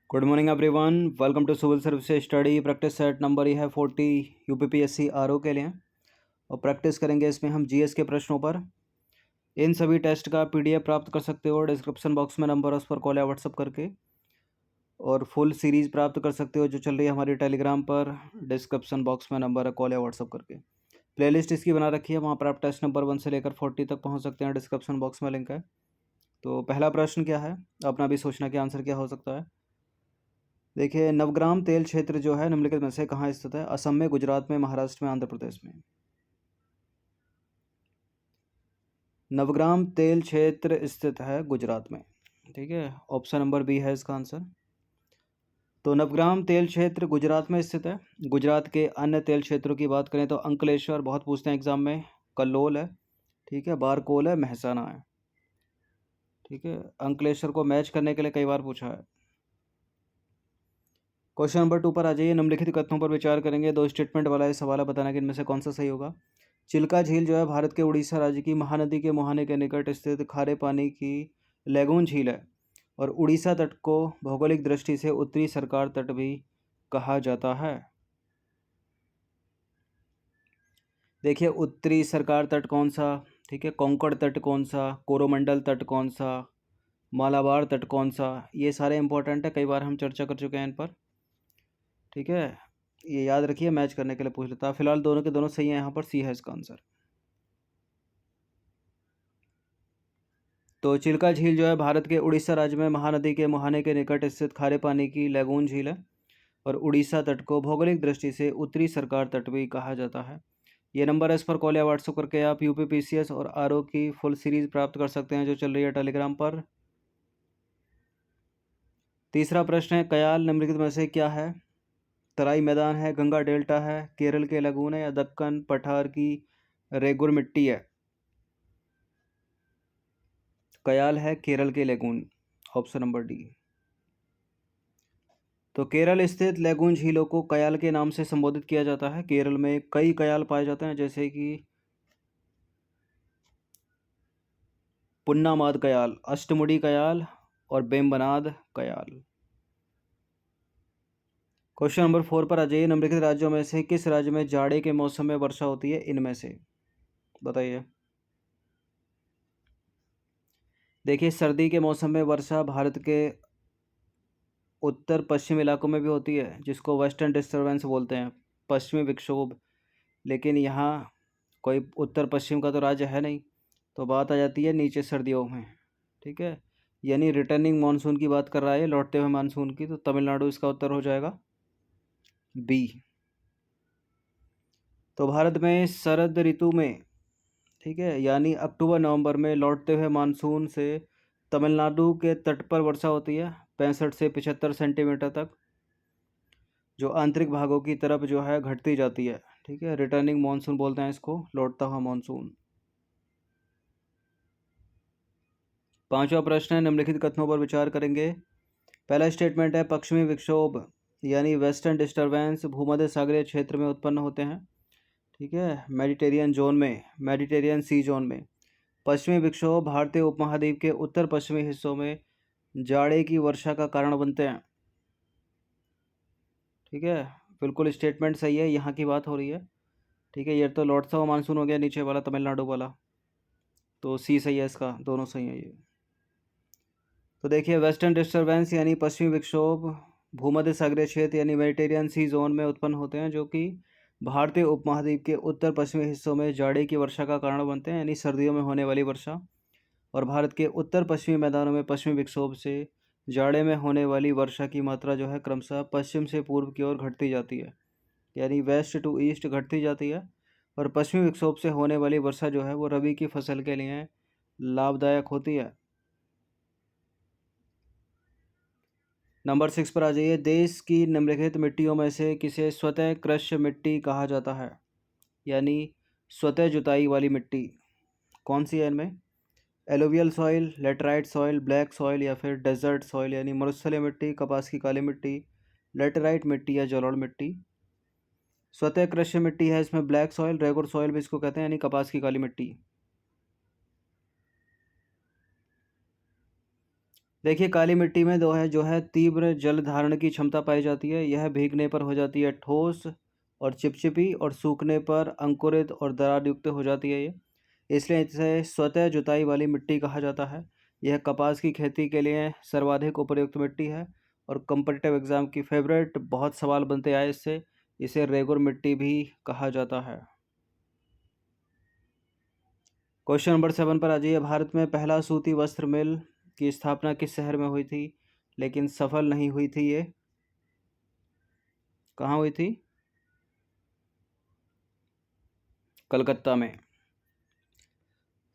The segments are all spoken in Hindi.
Good morning everyone, welcome to civil services study practice set number. ये है 40 यूपीपीएससी आरओ के लिए और प्रैक्टिस करेंगे इसमें हम जीएस के प्रश्नों पर। इन सभी टेस्ट का पीडीएफ प्राप्त कर सकते हो, डिस्क्रिप्शन बॉक्स में नंबर है उस पर कॉल या व्हाट्सअप करके, और फुल सीरीज़ प्राप्त कर सकते हो जो चल रही है हमारी टेलीग्राम पर। डिस्क्रिप्शन बॉक्स में नंबर है, कॉल या व्हाट्सअप करके। प्लेलिस्ट इसकी बना रखी है, वहाँ पर आप टेस्ट नंबर 1 से लेकर 40 तक पहुँच सकते हैं। डिस्क्रिप्शन बॉक्स में लिंक है। तो पहला प्रश्न क्या है, अपना भी सोचना कि आंसर क्या हो सकता है। देखिए, नवग्राम तेल क्षेत्र जो है निम्नलिखित में से कहाँ स्थित है? असम में, गुजरात में, महाराष्ट्र में, आंध्र प्रदेश में। नवग्राम तेल क्षेत्र स्थित है गुजरात में। ठीक है, ऑप्शन नंबर बी है इसका आंसर। तो नवग्राम तेल क्षेत्र गुजरात में स्थित है। गुजरात के अन्य तेल क्षेत्रों की बात करें तो अंकलेश्वर बहुत पूछते हैं एग्जाम में, कल्लोल है, ठीक है, बारकोल है, महसाना है। ठीक है, अंकलेश्वर को मैच करने के लिए कई बार पूछा है। क्वेश्चन नंबर 2 पर आ जाइए। निम्नलिखित कथनों पर विचार करेंगे। दो स्टेटमेंट वाला ये सवाल है, बताना कि इनमें से कौन सा सही होगा। चिल्का झील जो है भारत के उड़ीसा राज्य की महानदी के मुहाने के निकट स्थित खारे पानी की लैगून झील है और उड़ीसा तट को भौगोलिक दृष्टि से उत्तरी सरकार तट भी कहा जाता है। देखिए, उत्तरी सरकार तट कौन सा, ठीक है, कोंकण तट कौन सा, कोरोमंडल तट कौन सा, मालाबार तट कौन सा, ये सारे इंपॉर्टेंट है, कई बार हम चर्चा कर चुके हैं इन पर। ठीक है, ये याद रखिए, मैच करने के लिए पूछ लेता है। फिलहाल दोनों के दोनों सही हैं, यहाँ पर सी है इसका आंसर। तो चिल्का झील जो है भारत के उड़ीसा राज्य में महानदी के मुहाने के निकट स्थित खारे पानी की लैगून झील है और उड़ीसा तट को भौगोलिक दृष्टि से उत्तरी सरकार तट भी कहा जाता है। ये नंबर है, इस पर कॉल या व्हाट्सएप करके आप यूपीपीसीएस और आरओ की फुल सीरीज प्राप्त कर सकते हैं जो चल रही है टेलीग्राम पर। तीसरा प्रश्न है, कयाल निम्नलिखित में से क्या है? तराई मैदान है, गंगा डेल्टा है, केरल के लगून है, या दक्कन पठार की रेगुर मिट्टी है? कयाल है केरल के लेगून, ऑप्शन नंबर डी। तो केरल स्थित लेगून झीलों को कयाल के नाम से संबोधित किया जाता है। केरल में कई कयाल पाए जाते हैं, जैसे कि पुन्नामाद कयाल, अष्टमुडी कयाल और बेम्बनाद कयाल। क्वेश्चन नंबर 4 पर आ जाइए। निम्नलिखित राज्यों में से किस राज्य में जाड़े के मौसम में वर्षा होती है? इनमें से बताइए। देखिए, सर्दी के मौसम में वर्षा भारत के उत्तर पश्चिम इलाकों में भी होती है, जिसको वेस्टर्न डिस्टर्बेंस बोलते हैं, पश्चिमी विक्षोभ। लेकिन यहाँ कोई उत्तर पश्चिम का तो राज्य है नहीं, तो बात आ जाती है नीचे सर्दियों में। ठीक है, यानी रिटर्निंग मानसून की बात कर रहा है, लौटते हुए मानसून की, तो तमिलनाडु इसका उत्तर हो जाएगा, बी। तो भारत में शरद ऋतु में, ठीक है, यानी अक्टूबर नवंबर में लौटते हुए मानसून से तमिलनाडु के तट पर वर्षा होती है 65 से 75 सेंटीमीटर तक, जो आंतरिक भागों की तरफ जो है घटती जाती है। ठीक है, रिटर्निंग मानसून बोलते हैं इसको, लौटता हुआ मानसून। पांचवा प्रश्न है, निम्नलिखित कथनों पर विचार करेंगे। पहला स्टेटमेंट है, पश्चिमी विक्षोभ यानी वेस्टर्न डिस्टर्बेंस भूमध्य सागरीय क्षेत्र में उत्पन्न होते हैं। ठीक है, मेडिटेरियन जोन में, मेडिटेरियन सी जोन में। पश्चिमी विक्षोभ भारतीय उपमहाद्वीप के उत्तर पश्चिमी हिस्सों में जाड़े की वर्षा का कारण बनते हैं। ठीक है, बिल्कुल स्टेटमेंट सही है, यहाँ की बात हो रही है। ठीक है, ये तो लौटता हुआ मानसून हो गया नीचे वाला, तमिलनाडु वाला, तो सी सही है इसका, दोनों सही है ये। तो देखिए, वेस्टर्न डिस्टर्बेंस यानी पश्चिमी विक्षोभ भूमध्य सागरीय क्षेत्र यानी मेडिटेरियन सी जोन में उत्पन्न होते हैं, जो कि भारतीय उपमहाद्वीप के उत्तर पश्चिमी हिस्सों में जाड़े की वर्षा का कारण बनते हैं, यानी सर्दियों में होने वाली वर्षा। और भारत के उत्तर पश्चिमी मैदानों में पश्चिमी विक्षोभ से जाड़े में होने वाली वर्षा की मात्रा जो है क्रमशः पश्चिम से पूर्व की ओर घटती जाती है, यानी वेस्ट टू ईस्ट घटती जाती है। और पश्चिमी विक्षोभ से होने वाली वर्षा जो है वो रबी की फसल के लिए लाभदायक होती है। नंबर 6 पर आ जाइए। देश की निम्नलिखित मिट्टियों में से किसे स्वतः कृष्य मिट्टी कहा जाता है, यानी स्वतः जुताई वाली मिट्टी? कौन सी है इनमें? Alluvial soil, laterite soil, black soil, या फिर डेजर्ट सॉइल यानी मरुस्थलीय मिट्टी, कपास की काली मिट्टी, लेटराइट मिट्टी या जलोढ़ मिट्टी? स्वतः कृष्य मिट्टी है इसमें ब्लैक सॉइल, रेगुर सॉइल भी इसको कहते हैं, यानी कपास की काली मिट्टी। देखिए काली मिट्टी में जो है तीव्र जल धारण की क्षमता पाई जाती है। यह भीगने पर हो जाती है ठोस और चिपचिपी, और सूखने पर अंकुरित और दरार युक्त हो जाती है ये। इसलिए इसे स्वतः जुताई वाली मिट्टी कहा जाता है। यह कपास की खेती के लिए सर्वाधिक उपयुक्त मिट्टी है और कॉम्पिटिटिव एग्जाम की फेवरेट, बहुत सवाल बनते आए इससे। इसे रेगुर मिट्टी भी कहा जाता है। क्वेश्चन नंबर 7 पर आ जाइए। भारत में पहला सूती वस्त्र मिल की स्थापना किस शहर में हुई थी, लेकिन सफल नहीं हुई थी ये? कहाँ हुई थी? कलकत्ता में।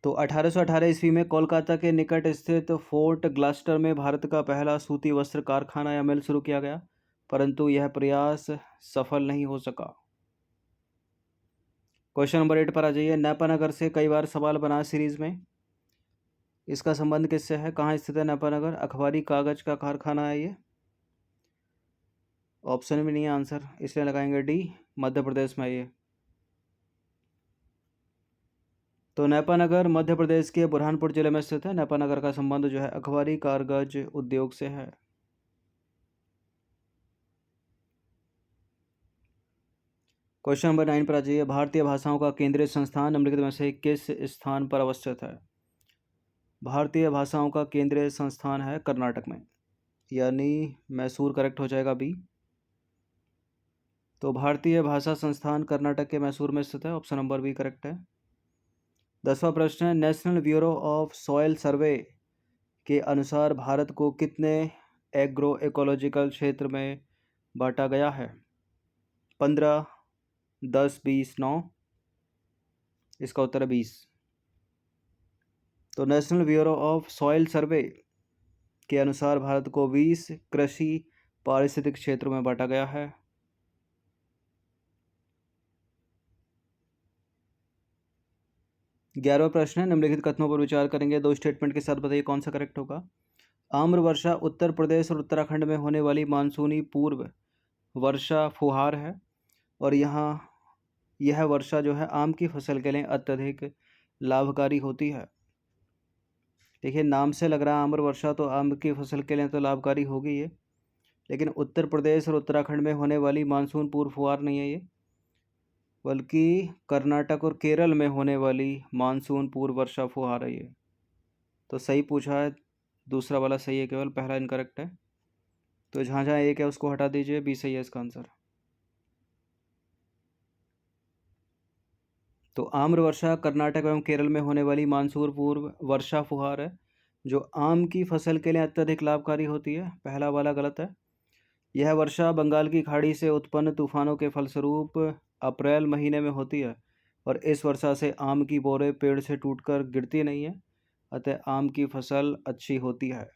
तो 1818 ईस्वी में कोलकाता के निकट स्थित फोर्ट ग्लास्टर में भारत का पहला सूती वस्त्र कारखाना या मिल शुरू किया गया, परंतु यह प्रयास सफल नहीं हो सका। क्वेश्चन नंबर 8 पर आ जाइए। नेपानगर से कई बार सवाल बना सीरीज में, इसका संबंध किससे है? कहाँ स्थित है नेपानगर? अखबारी कागज का कारखाना है ये। ऑप्शन में नहीं है आंसर, इसलिए लगाएंगे डी, मध्य प्रदेश में है ये। तो नेपानगर मध्य प्रदेश के बुरहानपुर जिले में स्थित है। नेपानगर का संबंध जो है अखबारी कागज उद्योग से है। क्वेश्चन नंबर 9 पर आ जाइए। भारतीय भाषाओं का केंद्रीय संस्थान निम्नलिखित में से किस स्थान पर अवस्थित है? भारतीय भाषाओं का केंद्रीय संस्थान है कर्नाटक में, यानी मैसूर करेक्ट हो जाएगा बी। तो भारतीय भाषा संस्थान कर्नाटक के मैसूर में स्थित है। ऑप्शन नंबर बी करेक्ट है। 10वां प्रश्न है, नेशनल ब्यूरो ऑफ सॉइल सर्वे के अनुसार भारत को कितने एग्रो इकोलॉजिकल क्षेत्र में बांटा गया है? 15, 10, 20, 9? इसका उत्तर है 20। तो नेशनल ब्यूरो ऑफ सॉइल सर्वे के अनुसार भारत को 20 कृषि पारिस्थितिक क्षेत्रों में बांटा गया है। 11वां प्रश्न है, निम्नलिखित कथनों पर विचार करेंगे, दो स्टेटमेंट के साथ बताइए कौन सा करेक्ट होगा। आम्र वर्षा उत्तर प्रदेश और उत्तराखंड में होने वाली मानसूनी पूर्व वर्षा फुहार है, और यह वर्षा जो है आम की फसल के लिए अत्यधिक लाभकारी होती है। देखिए नाम से लग रहा है आम्र वर्षा, तो आम की फसल के लिए तो लाभकारी होगी ये, लेकिन उत्तर प्रदेश और उत्तराखंड में होने वाली मानसून पूर्व फुहार नहीं है ये, बल्कि कर्नाटक और केरल में होने वाली मानसून पूर्व वर्षा फुहार है ये। तो सही पूछा है, दूसरा वाला सही है, केवल पहला इनकरेक्ट है। तो जहाँ जहाँ एक है उसको हटा दीजिए, बी सही है इसका आंसर। तो आम्र वर्षा कर्नाटक एवं केरल में होने वाली मानसून पूर्व वर्षा फुहार है, जो आम की फसल के लिए अत्यधिक लाभकारी होती है। पहला वाला गलत है। यह वर्षा बंगाल की खाड़ी से उत्पन्न तूफानों के फलस्वरूप अप्रैल महीने में होती है, और इस वर्षा से आम की बोरे पेड़ से टूटकर गिरती नहीं है, अतः आम की फसल अच्छी होती है।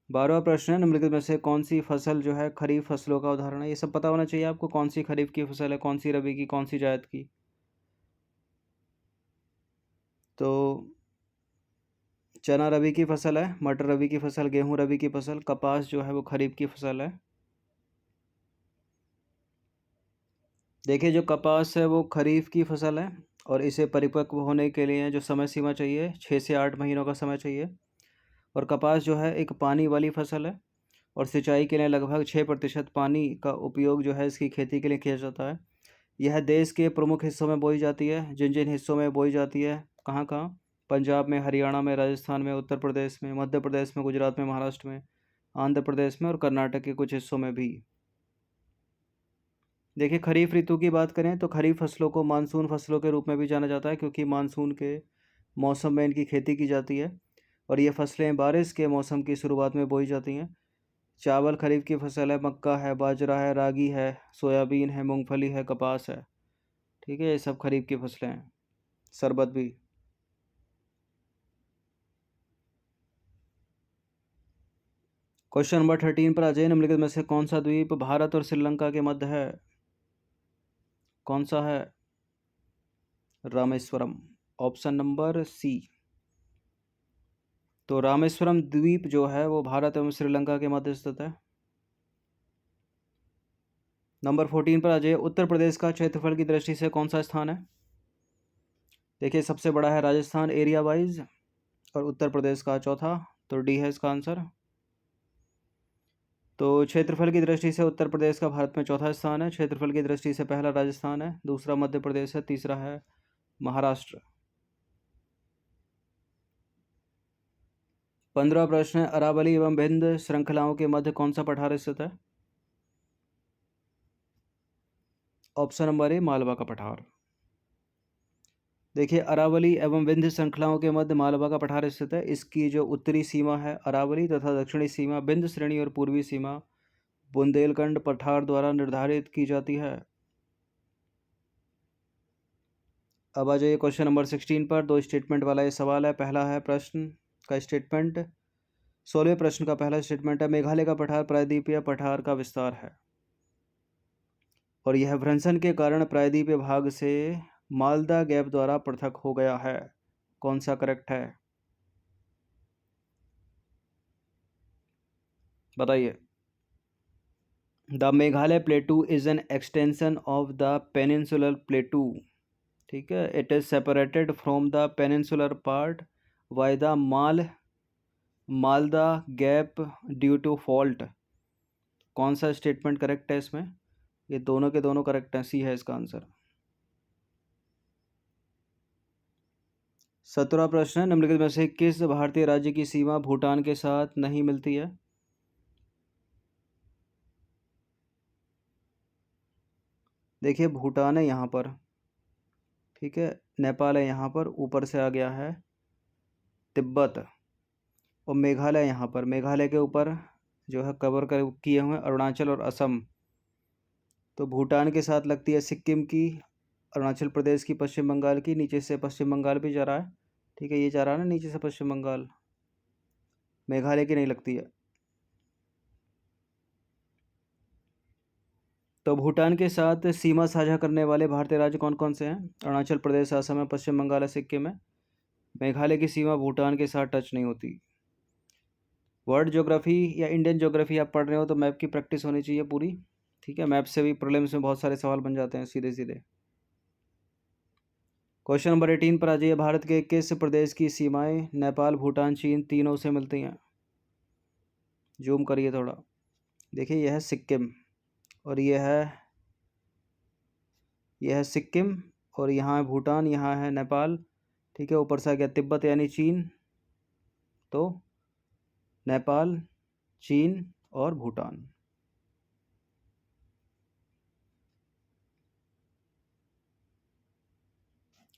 12वां प्रश्न है, निम्नलिखित में से कौन सी फसल जो है खरीफ फसलों का उदाहरण है? ये सब पता होना चाहिए आपको, कौन सी खरीफ की फसल है, कौन सी रबी की, कौन सी जायद की। तो चना रबी की फसल है, मटर रबी की फसल, गेहूं रबी की फसल, कपास जो है वो खरीफ की फसल है। देखिए जो कपास है वो खरीफ की फसल है, और इसे परिपक्व होने के लिए जो समय सीमा चाहिए 6 से 8 महीनों का समय चाहिए। और कपास जो है एक पानी वाली फसल है, और सिंचाई के लिए लगभग 6% पानी का उपयोग जो है इसकी खेती के लिए किया जाता है। यह देश के प्रमुख हिस्सों में बोई जाती है। जिन जिन हिस्सों में बोई जाती है, कहाँ कहाँ? पंजाब में, हरियाणा में, राजस्थान में, उत्तर प्रदेश में, मध्य प्रदेश में, गुजरात में, महाराष्ट्र में, आंध्र प्रदेश में और कर्नाटक के कुछ हिस्सों में भी। देखिए खरीफ ऋतु की बात करें तो खरीफ फसलों को मानसून फसलों के रूप में भी जाना जाता है, क्योंकि मानसून के मौसम में इनकी खेती की जाती है, और ये फसलें बारिश के मौसम की शुरुआत में बोई जाती हैं। चावल खरीफ की फसल है, मक्का है, बाजरा है, रागी है, सोयाबीन है, मूंगफली है, कपास है। ठीक है, ये सब खरीफ की फसलें हैं। शरबत भी। क्वेश्चन नंबर 13 पर आ जाइए। निम्नलिखित में से कौन सा द्वीप भारत और श्रीलंका के मध्य है? कौन सा है? रामेश्वरम। Option number C. तो रामेश्वरम द्वीप जो है वो भारत एवं श्रीलंका के मध्य स्थित है। नंबर 14 पर आ जाइए। उत्तर प्रदेश का क्षेत्रफल की दृष्टि से कौन सा स्थान है? देखिए सबसे बड़ा है राजस्थान एरिया वाइज, और उत्तर प्रदेश का चौथा, तो डी है इसका आंसर। तो क्षेत्रफल की दृष्टि से उत्तर प्रदेश का भारत में चौथा स्थान है। क्षेत्रफल की दृष्टि से पहला राजस्थान है, दूसरा मध्य प्रदेश है, तीसरा है महाराष्ट्र। 15वां प्रश्न है, अरावली एवं विंध्य श्रृंखलाओं के मध्य कौन सा पठार स्थित है? ऑप्शन नंबर ए, मालवा का पठार। देखिए, अरावली एवं विंध्य श्रृंखलाओं के मध्य मालवा का पठार स्थित है। इसकी जो उत्तरी सीमा है अरावली तथा दक्षिणी सीमा विंध्य श्रेणी और पूर्वी सीमा बुंदेलखंड पठार द्वारा निर्धारित की जाती है। अब आ जाइए क्वेश्चन नंबर 16 पर। दो स्टेटमेंट वाला ये सवाल है। पहला है प्रश्न का स्टेटमेंट, 16वें प्रश्न का पहला स्टेटमेंट है, मेघालय का पठार प्रायद्वीपीय पठार का विस्तार है और यह भ्रंशन के कारण प्रायद्वीपीय भाग से मालदा गैप द्वारा पृथक हो गया है। कौन सा करेक्ट है, बताइए। The Meghalaya plateau is an extension of the peninsular plateau, ठीक है। It is separated from the peninsular part by the Malda gap due to fault. कौन सा स्टेटमेंट करेक्ट है इसमें? ये दोनों के दोनों करेक्ट हैं, सी है इसका आंसर। 17वां प्रश्न है, निम्नलिखित में से किस भारतीय राज्य की सीमा भूटान के साथ नहीं मिलती है? देखिए, भूटान है यहाँ पर, ठीक है, नेपाल है यहाँ पर, ऊपर से आ गया है तिब्बत, और मेघालय यहाँ पर, मेघालय के ऊपर जो है कवर कर किए हुए अरुणाचल और असम। तो भूटान के साथ लगती है सिक्किम की, अरुणाचल प्रदेश की, पश्चिम बंगाल की, नीचे से पश्चिम बंगाल भी जा रहा है, ठीक है, ये जा रहा है ना नीचे से पश्चिम बंगाल, मेघालय की नहीं लगती है। तो भूटान के साथ सीमा साझा करने वाले भारतीय राज्य कौन कौन से हैं? अरुणाचल प्रदेश, असम है, पश्चिम बंगाल है, सिक्किम है। मेघालय की सीमा भूटान के साथ टच नहीं होती। वर्ल्ड ज्योग्राफी या इंडियन ज्योग्राफी आप पढ़ रहे हो तो मैप की प्रैक्टिस होनी चाहिए पूरी, ठीक है। मैप से भी प्रीलिम्स में बहुत सारे सवाल बन जाते हैं सीधे सीधे। क्वेश्चन नंबर 18 पर आ जाइए। भारत के किस प्रदेश की सीमाएं नेपाल, भूटान, चीन तीनों से मिलती हैं? जूम करिए थोड़ा, देखिए यह है सिक्किम, और यह है सिक्किम, और यहाँ है भूटान, यहाँ है नेपाल, ठीक है। ऊपर से आ गया तिब्बत यानी चीन, तो नेपाल, चीन और भूटान।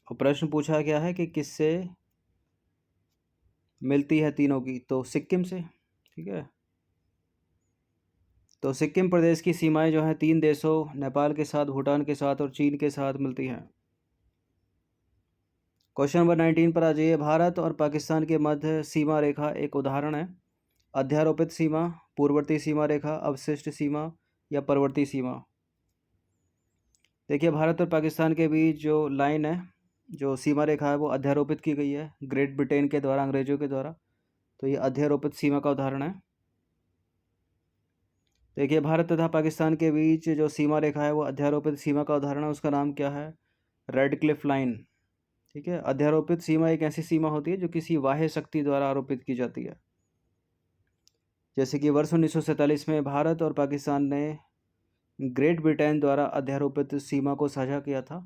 और प्रश्न पूछा गया है कि किससे मिलती है तीनों की, तो सिक्किम से, ठीक है। तो सिक्किम प्रदेश की सीमाएं जो हैं तीन देशों नेपाल के साथ, भूटान के साथ और चीन के साथ मिलती हैं। क्वेश्चन नंबर 19 पर आ जाइए। भारत और पाकिस्तान के मध्य सीमा रेखा एक उदाहरण है। अध्यारोपित सीमा, पूर्ववर्ती सीमा रेखा, अवशिष्ट सीमा या परवर्ती सीमा। देखिए, भारत और पाकिस्तान के बीच जो लाइन है, जो सीमा रेखा है, वो अध्यारोपित की गई है ग्रेट ब्रिटेन के द्वारा, अंग्रेजों के द्वारा। तो ये अध्यारोपित सीमा का उदाहरण है। देखिए, भारत तथा पाकिस्तान के बीच जो सीमा रेखा है वो अध्यारोपित सीमा का उदाहरण है। उसका नाम क्या है? रेड क्लिफ लाइन, ठीक है। अध्यारोपित सीमा एक ऐसी सीमा होती है जो किसी बाह्य शक्ति द्वारा आरोपित की जाती है। जैसे कि वर्ष 1947 में भारत और पाकिस्तान ने ग्रेट ब्रिटेन द्वारा अध्यारोपित सीमा को साझा किया था,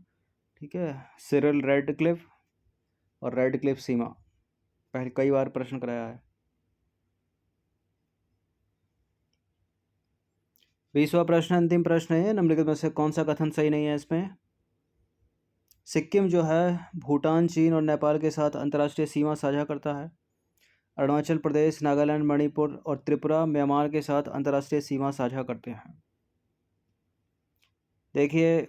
ठीक है। सिरिल रेड क्लिफ और रेड क्लिफ सीमा, पहले कई बार प्रश्न कराया है। 20वां प्रश्न अंतिम प्रश्न है। निम्नलिखित में से कौन सा कथन सही नहीं है इसमें? सिक्किम जो है भूटान, चीन और नेपाल के साथ अंतर्राष्ट्रीय सीमा साझा करता है। अरुणाचल प्रदेश, नागालैंड, मणिपुर और त्रिपुरा म्यांमार के साथ अंतर्राष्ट्रीय सीमा साझा करते हैं। देखिए,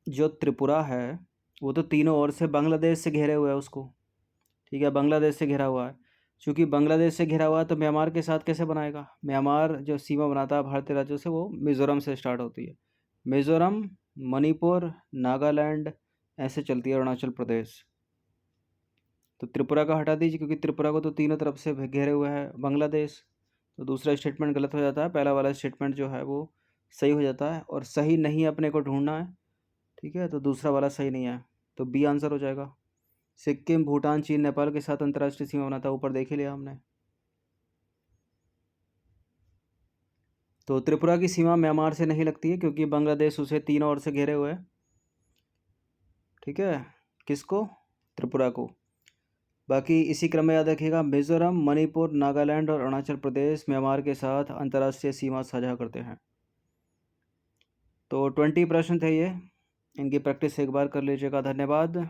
जो त्रिपुरा है वो तो तीनों ओर से बांग्लादेश से घेरे हुआ है उसको, ठीक है, बांग्लादेश से घिरा हुआ है। चूँकि बांग्लादेश से घिरा हुआ है तो म्यांमार के साथ कैसे बनाएगा? म्यांमार जो सीमा बनाता है भारतीय राज्यों से वो मिज़ोरम से स्टार्ट होती है। मिज़ोरम, मणिपुर, नागालैंड, ऐसे चलती है अरुणाचल प्रदेश। तो त्रिपुरा का हटा दीजिए क्योंकि त्रिपुरा को तो तीनों तरफ से घेरे हुए है बांग्लादेश। तो दूसरा स्टेटमेंट गलत हो जाता है, पहला वाला स्टेटमेंट जो है वो सही हो जाता है। और सही नहीं अपने को ढूंढना है, ठीक है, तो दूसरा वाला सही नहीं है, तो बी आंसर हो जाएगा। सिक्किम, भूटान, चीन, नेपाल के साथ अंतर्राष्ट्रीय सीमा बनाता है, ऊपर देख ही लिया हमने। तो त्रिपुरा की सीमा म्यांमार से नहीं लगती है क्योंकि बांग्लादेश उसे 3 ओर से घेरे हुए है। ठीक है, किसको? त्रिपुरा को। बाकी इसी क्रम में याद रखिएगा, मिजोरम, मणिपुर, नागालैंड और अरुणाचल प्रदेश म्यांमार के साथ अंतर्राष्ट्रीय सीमा साझा करते हैं। तो 20 प्रश्न थे ये, इनकी प्रैक्टिस एक बार कर लीजिएगा। धन्यवाद।